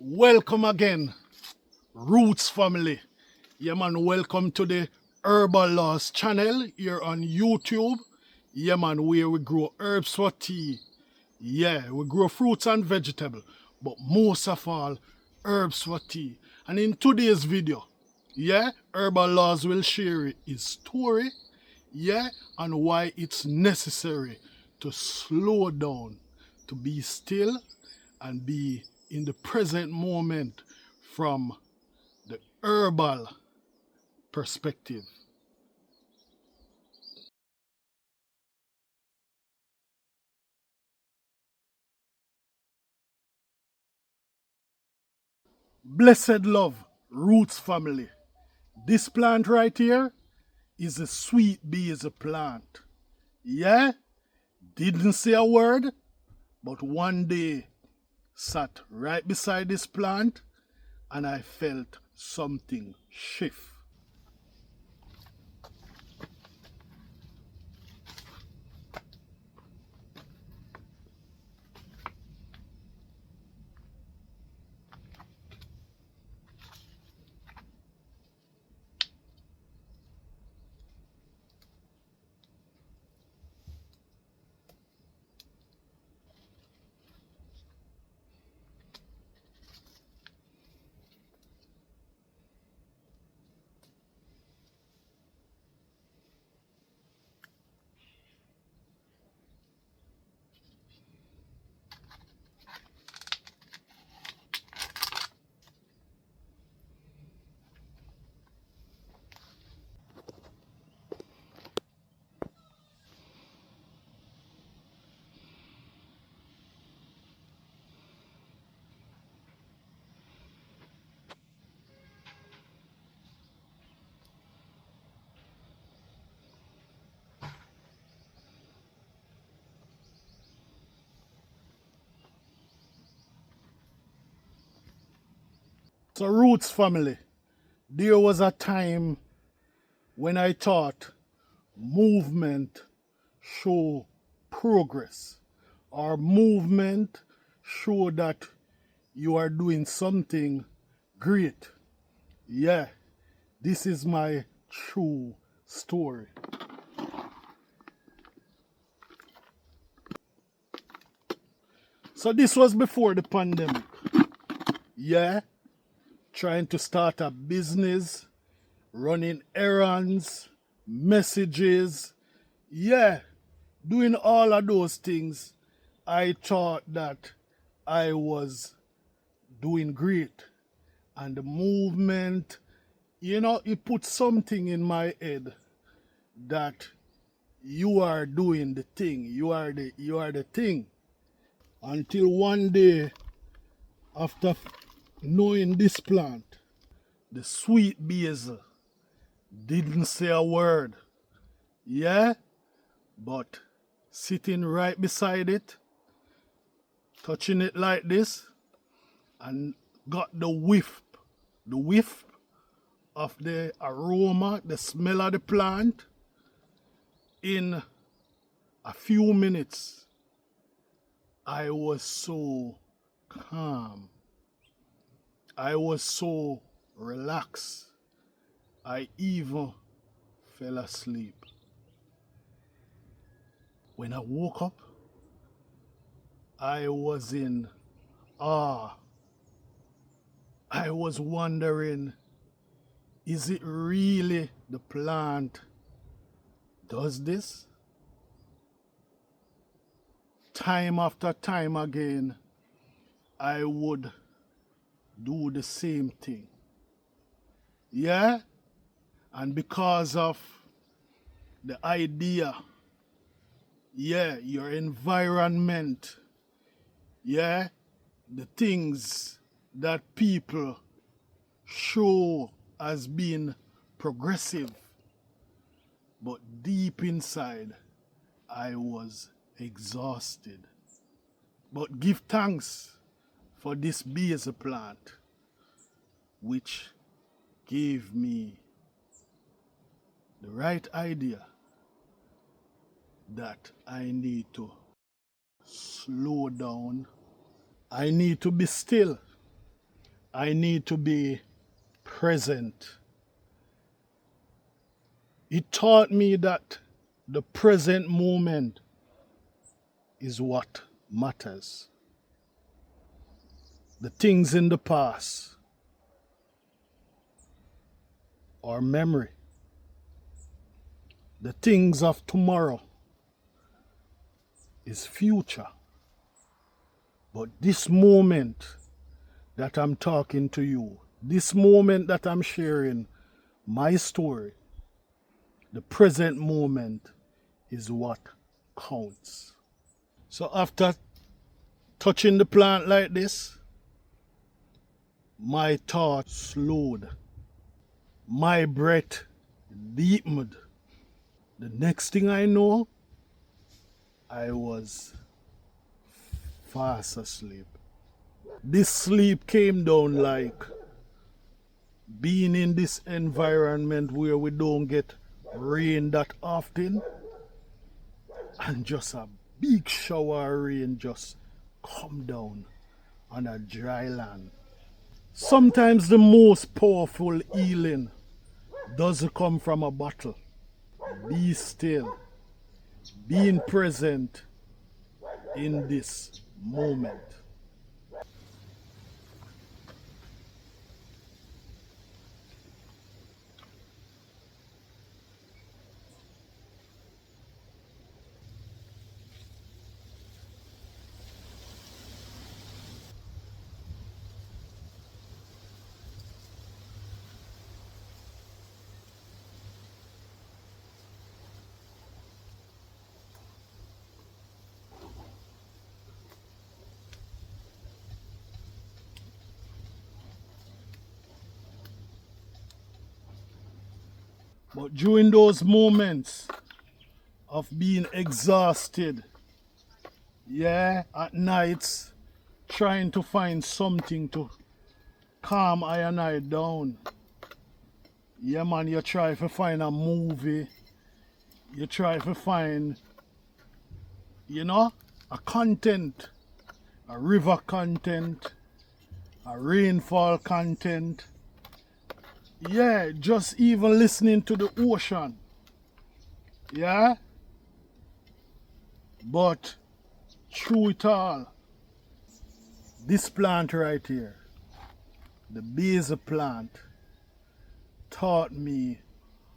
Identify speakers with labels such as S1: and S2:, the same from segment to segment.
S1: Welcome again, Roots family. Yeah, man, welcome to the Herbalawes channel here on YouTube. Yeah, man, where we grow herbs for tea. Yeah, we grow fruits and vegetables, but most of all, herbs for tea. And in today's video, yeah, Herbalawes will share his story, yeah, and why it's necessary to slow down, to be still, and be in the present moment from the herbal perspective. Blessed love, Roots family. This plant right here is a sweet basil plant. Yeah? Didn't say a word, but one day sat right beside this plant and I felt something shift. So, Roots family, there was a time when I thought movement show progress or movement show that you are doing something great. Yeah, this is my true story. So this was before the pandemic. Yeah, trying to start a business, running errands, messages. Yeah, doing all of those things. I thought that I was doing great. And the movement, it put something in my head that you are doing the thing. You are the thing. Until one day, after knowing this plant, the sweet basil, didn't say a word. Yeah? But sitting right beside it, touching it like this, and got the whiff of the aroma, the smell of the plant. In a few minutes, I was so calm. I was so relaxed. I even fell asleep. When I woke up, I was in awe. I was wondering, is it really the plant does this? Time after time again, I would do the same thing. Yeah? And because of the idea, yeah, your environment, yeah, the things that people show as being progressive, but deep inside, I was exhausted. But give thanks for this basil plant, which gave me the right idea that I need to slow down. I need to be still. I need to be present. It taught me that the present moment is what matters. The things in the past are memory. The things of tomorrow is future. But this moment that I'm talking to you, this moment that I'm sharing my story, the present moment is what counts. So after touching the plant like this, my thoughts slowed. My breath deepened. The next thing I know, I was fast asleep. This sleep came down like being in this environment where we don't get rain that often, and just a big shower of rain just come down on a dry land. Sometimes the most powerful healing doesn't come from a bottle. Be still, being present in this moment. But during those moments of being exhausted, yeah, at nights, trying to find something to calm I and I down. Yeah, man, you try to find a movie, you try to find, a content, a river content, a rainfall content. Yeah, just even listening to the ocean. Yeah? But through it all, this plant right here, the basil plant, taught me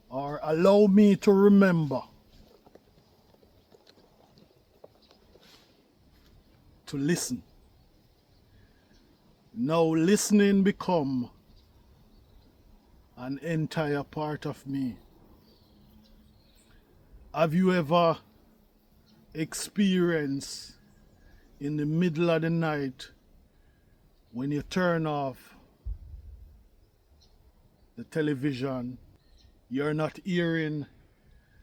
S1: or allowed me to remember to listen. Now listening become an entire part of me. Have you ever experienced in the middle of the night when you turn off the television, you're not hearing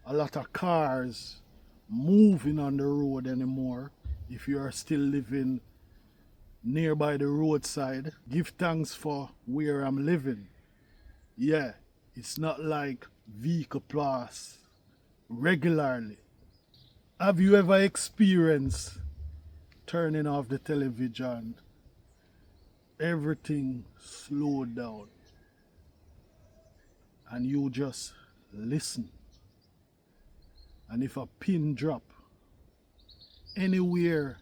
S1: a lot of cars moving on the road anymore? If you are still living nearby the roadside, give thanks for where I'm living. Yeah, it's not like vehicle pass regularly. Have you ever experienced turning off the television, everything slowed down, and you just listen? And if a pin drop anywhere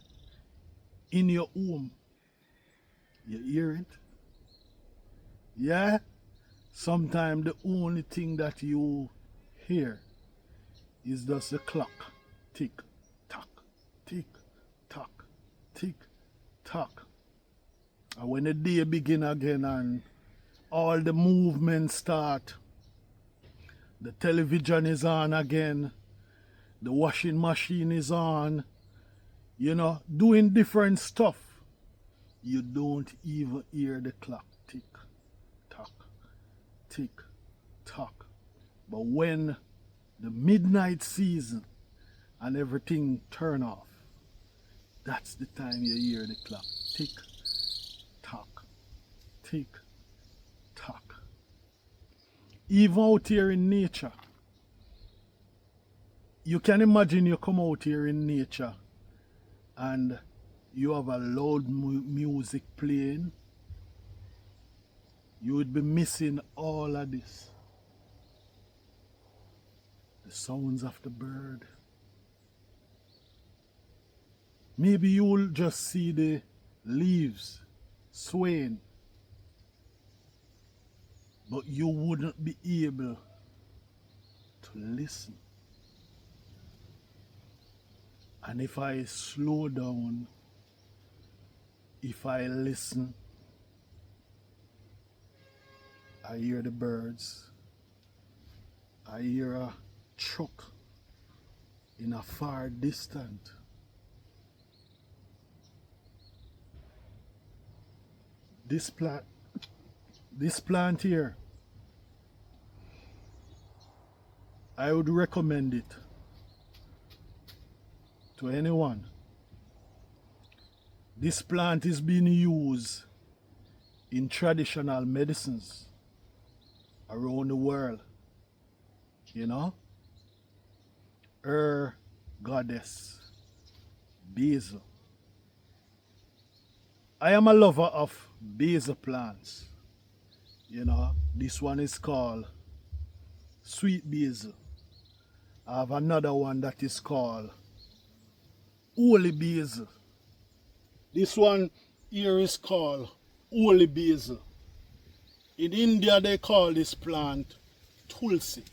S1: in your home, you hear it? Yeah? Sometimes the only thing that you hear is just the clock. Tick, tock, tick, tock, tick, tock. And when the day begin again and all the movements start, the television is on again, the washing machine is on, doing different stuff, you don't even hear the clock tick, tock, tick, tock. But when the midnight season and everything turn off, that's the time you hear the clock tick, tock, tick, tock. Even out here in nature, you can imagine you come out here in nature and you have a loud music playing. you would be missing all of this. The sounds of the bird. Maybe you will just see the leaves swaying, but you wouldn't be able to listen. And if I slow down, if I listen, I hear the birds. I hear a truck in a far distance. This plant here, I would recommend it to anyone. This plant is being used in traditional medicines around the world. You know? Goddess, basil. I am a lover of basil plants. You know, this one is called sweet basil. I have another one that is called holy basil. This one here is called holy basil. In India they call this plant tulsi.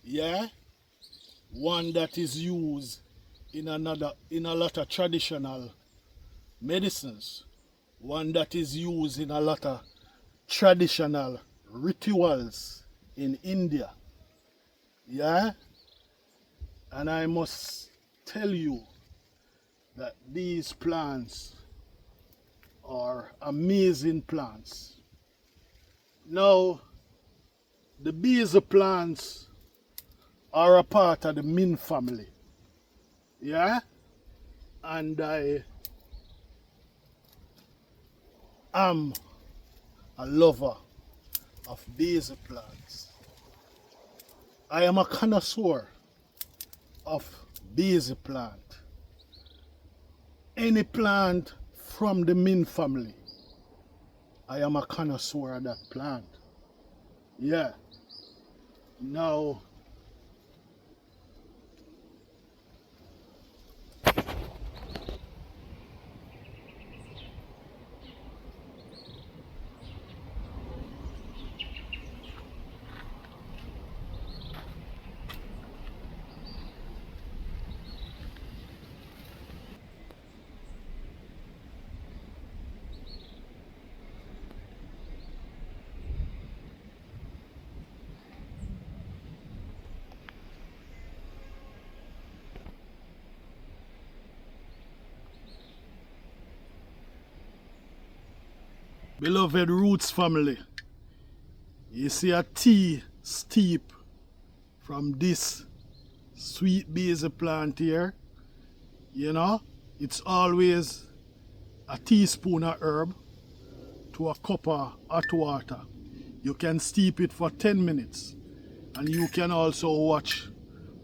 S1: Yeah? One that is used in a lot of traditional medicines. One that is used in a lot of traditional rituals in India. Yeah? And I must tell you that these plants are amazing plants. Now, the basil plants are a part of the mint family. Yeah? And I am a lover of basil plants. I am a connoisseur of basil plant. Any plant from the mint family, I am a connoisseur of that plant. Yeah. Now, beloved Roots family, you see a tea steep from this sweet basil plant here. You know, it's always a teaspoon of herb to a cup of hot water. You can steep it for 10 minutes. And you can also watch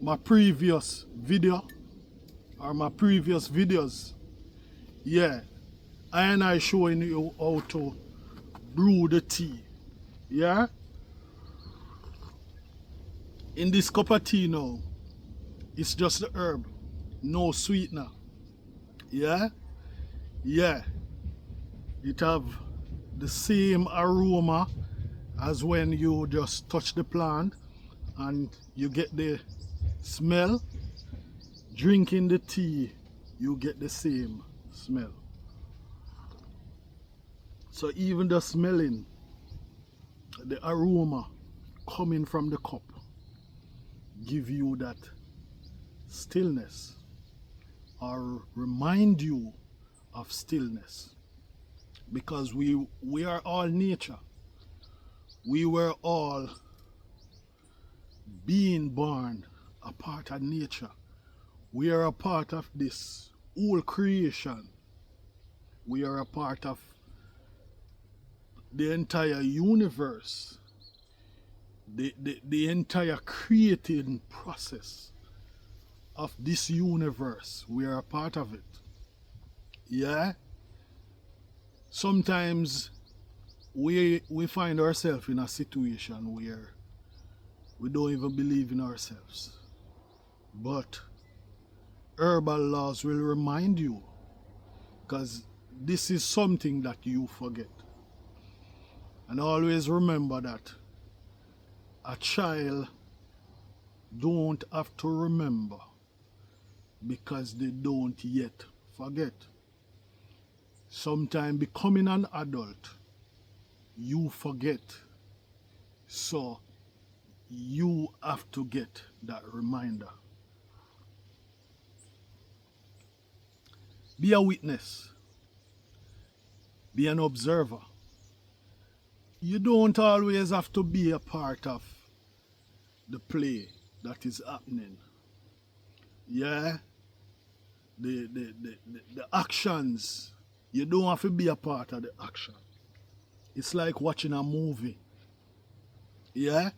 S1: my previous video or my previous videos. Yeah, I showing you how to brew the tea. Yeah? In this cup of tea now, it's just the herb, no sweetener. Yeah? Yeah. It have the same aroma as when you just touch the plant and you get the smell. Drinking the tea, you get the same smell. So even the smelling, the aroma coming from the cup give you that stillness or remind you of stillness, because we are all nature. We were all being born a part of nature. We are a part of this whole creation. We are a part of the entire universe, the entire creating process of this universe. We are a part of it. Yeah? Sometimes we find ourselves in a situation where we don't even believe in ourselves. But herbal laws will remind you, because this is something that you forget. And always remember that a child don't have to remember because they don't yet forget. Sometimes becoming an adult, you forget. So you have to get that reminder. Be a witness. Be an observer. You don't always have to be a part of the play that is happening. Yeah? The actions. You don't have to be a part of the action. It's like watching a movie. Yeah?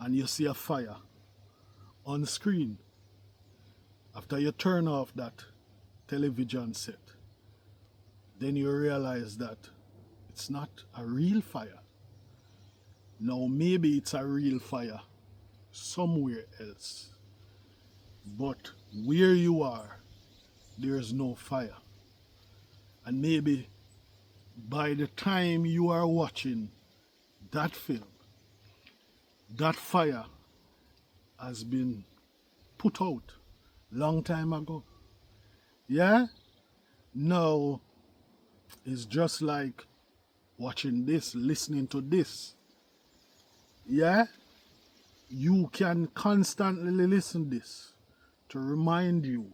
S1: And you see a fire on screen. After you turn off that television set, then you realize that it's not a real fire. Now maybe it's a real fire somewhere else. But where you are, there's no fire. And maybe by the time you are watching that film, that fire has been put out long time ago. Yeah? Now it's just like watching this, listening to this. Yeah? You can constantly listen this to remind you.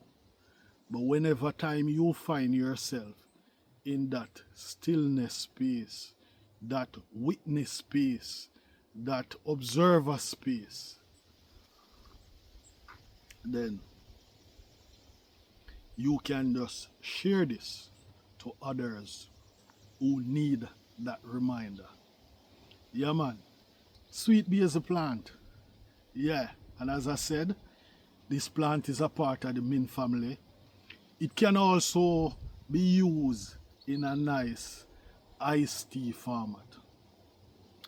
S1: But whenever time you find yourself in that stillness space, that witness space, that observer space, then you can just share this to others who need that reminder. Yeah, man. Sweet basil plant. Yeah, and as I said, this plant is a part of the mint family. It can also be used in a nice iced tea format.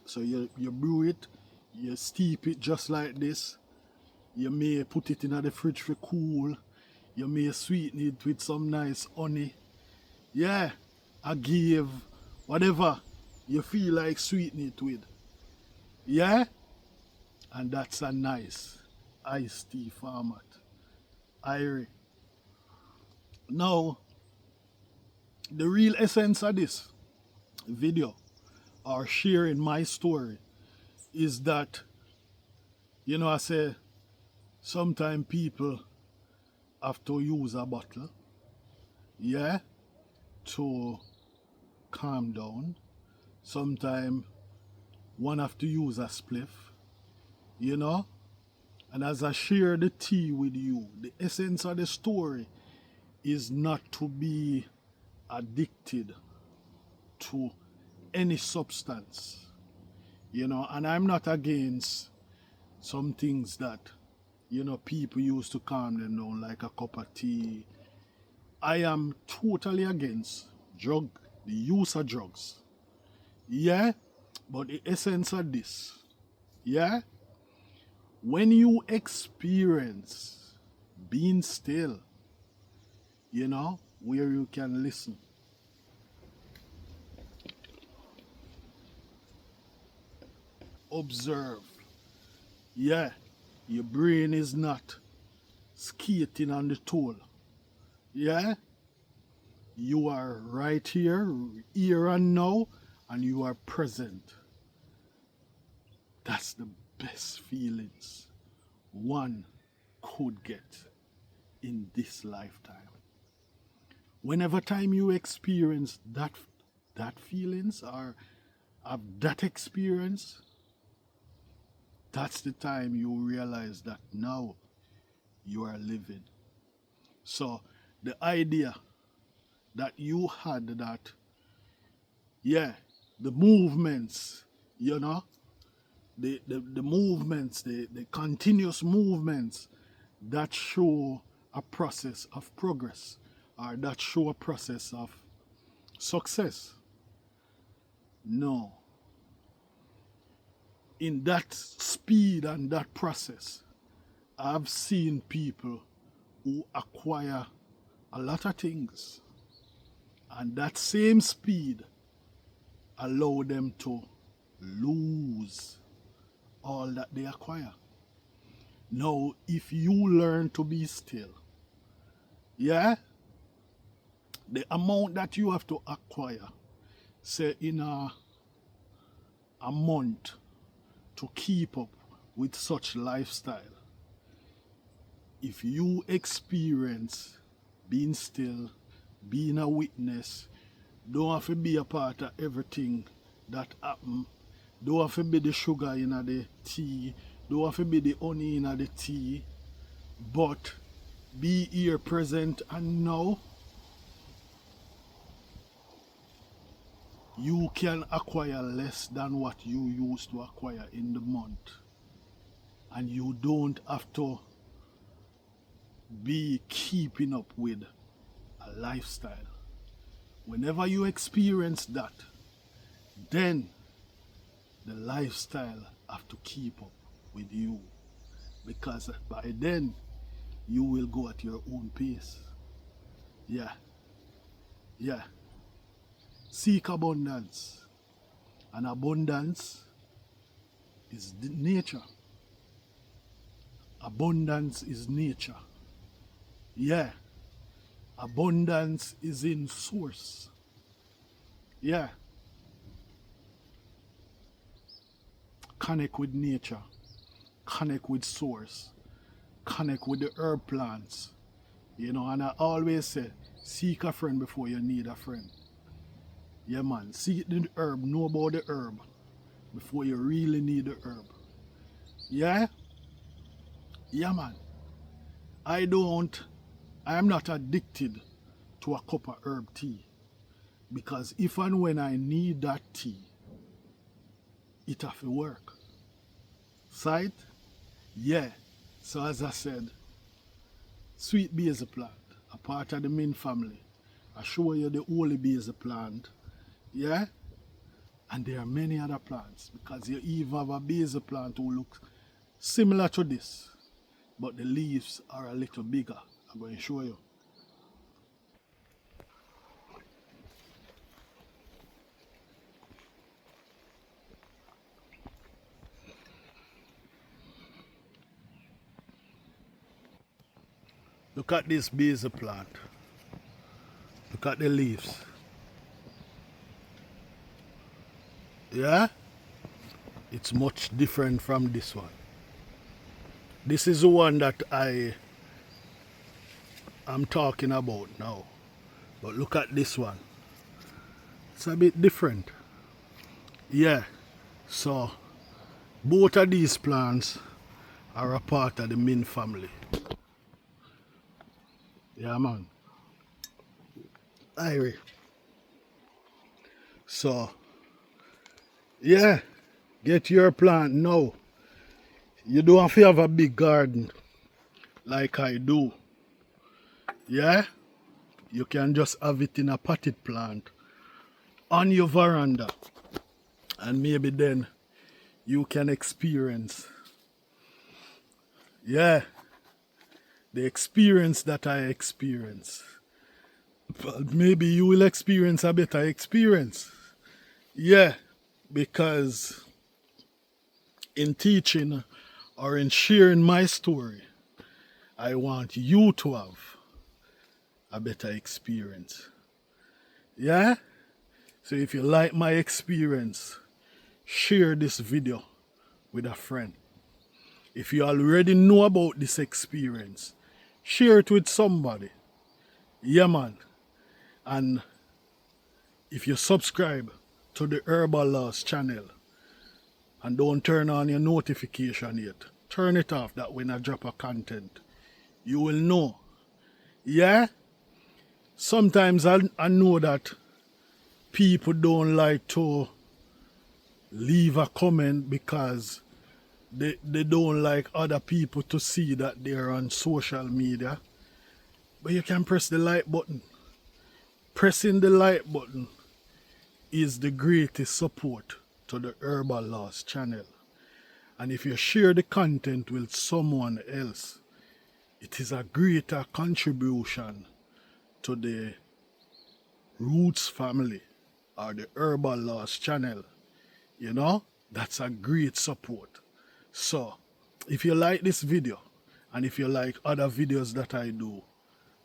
S1: So you brew it, you steep it just like this. You may put it in the fridge for cool. You may sweeten it with some nice honey. Yeah, I give whatever you feel like sweeten it with. Yeah? And that's a nice iced tea format. Irie. Now, the real essence of this video or sharing my story is that, I say, sometimes people have to use a bottle, yeah, to calm down. Sometimes one have to use a spliff, And as I share the tea with you, the essence of the story is not to be addicted to any substance, and I'm not against some things that, people use to calm them down, like a cup of tea. I am totally against the use of drugs. Yeah, but the essence of this, yeah, when you experience being still, where you can listen, observe, yeah, your brain is not skating on the toll. Yeah, you are right here and now, and you are present. That's the best feelings one could get in this lifetime. Whenever time you experience that feelings or have that experience, that's the time you realize that now you are living. So the idea that you had that, yeah, the movements, the movements, the continuous movements that show a process of progress or that show a process of success. No. In that speed and that process, I've seen people who acquire a lot of things, and that same speed allow them to lose all that they acquire. Now, if you learn to be still, yeah, the amount that you have to acquire, say in a month, to keep up with such lifestyle, if you experience being still, being a witness, don't have to be a part of everything that happen. Don't have to be the sugar in the tea. Don't have to be the honey in the tea. But be here, present, and now. You can acquire less than what you used to acquire in the month. And you don't have to be keeping up with a lifestyle. Whenever you experience that, then the lifestyle have to keep up with you, because by then you will go at your own pace. Yeah. Seek abundance, and abundance is nature. Abundance is nature. Yeah. Abundance is in source. Yeah. Connect with nature. Connect with source. Connect with the herb plants. And I always say, seek a friend before you need a friend. Yeah, man. Seek the herb. Know about the herb before you really need the herb. Yeah? Yeah, man. I am not addicted to a cup of herb tea, because if and when I need that tea, it have to work. Sight? Yeah. So as I said, sweet basil plant, a part of the mint family. I show you the holy basil plant. Yeah? And there are many other plants, because you even have a basil plant who looks similar to this, but the leaves are a little bigger. I'm going to show you. Look at this basil plant. Look at the leaves. Yeah? It's much different from this one. This is the one that I am talking about now. But look at this one. It's a bit different. Yeah. So, both of these plants are a part of the mint family. Yeah, man. Irie. So, yeah. Get your plant now. You don't have to have a big garden like I do. Yeah? You can just have it in a potted plant on your veranda. And maybe then you can experience, yeah, the experience that I experience. But maybe you will experience a better experience. Yeah, because in teaching or in sharing my story, I want you to have a better experience. Yeah? So if you like my experience, share this video with a friend. If you already know about this experience, share it with somebody. Yeah, man. And if you subscribe to the Herbalawes channel and don't turn on your notification yet, turn it off, that when I drop a content, you will know. Yeah? Sometimes I know that people don't like to leave a comment because they don't like other people to see that they're on social media. But you can press the like button. Pressing the like button is the greatest support to the Herbalawes channel. And if you share the content with someone else, it is a greater contribution to the Roots family or the Herbalawes channel. You know, that's a great support. So, if you like this video, and if you like other videos that I do,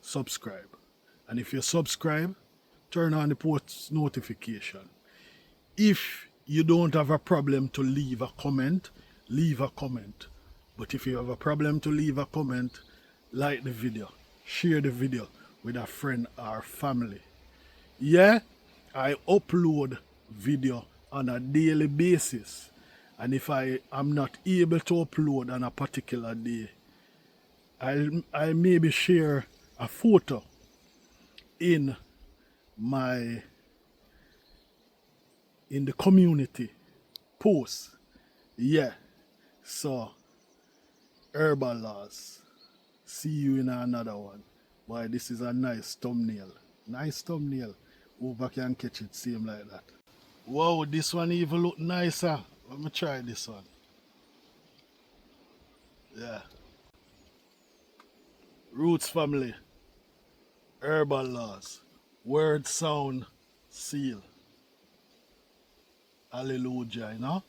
S1: subscribe. And if you subscribe, turn on the post notification. If you don't have a problem to leave a comment, leave a comment. But if you have a problem to leave a comment, like the video, share the video with a friend or family. Yeah, I upload video on a daily basis. And if I am not able to upload on a particular day, I maybe share a photo in the community post. Yeah. So Herbalawes. See you in another one. Boy, this is a nice thumbnail. Nice thumbnail. Hope I can catch it same like that. Wow, this one even look nicer. Let me try this one. Yeah. Roots family. Herbalawes. Word sound seal. Hallelujah, you know?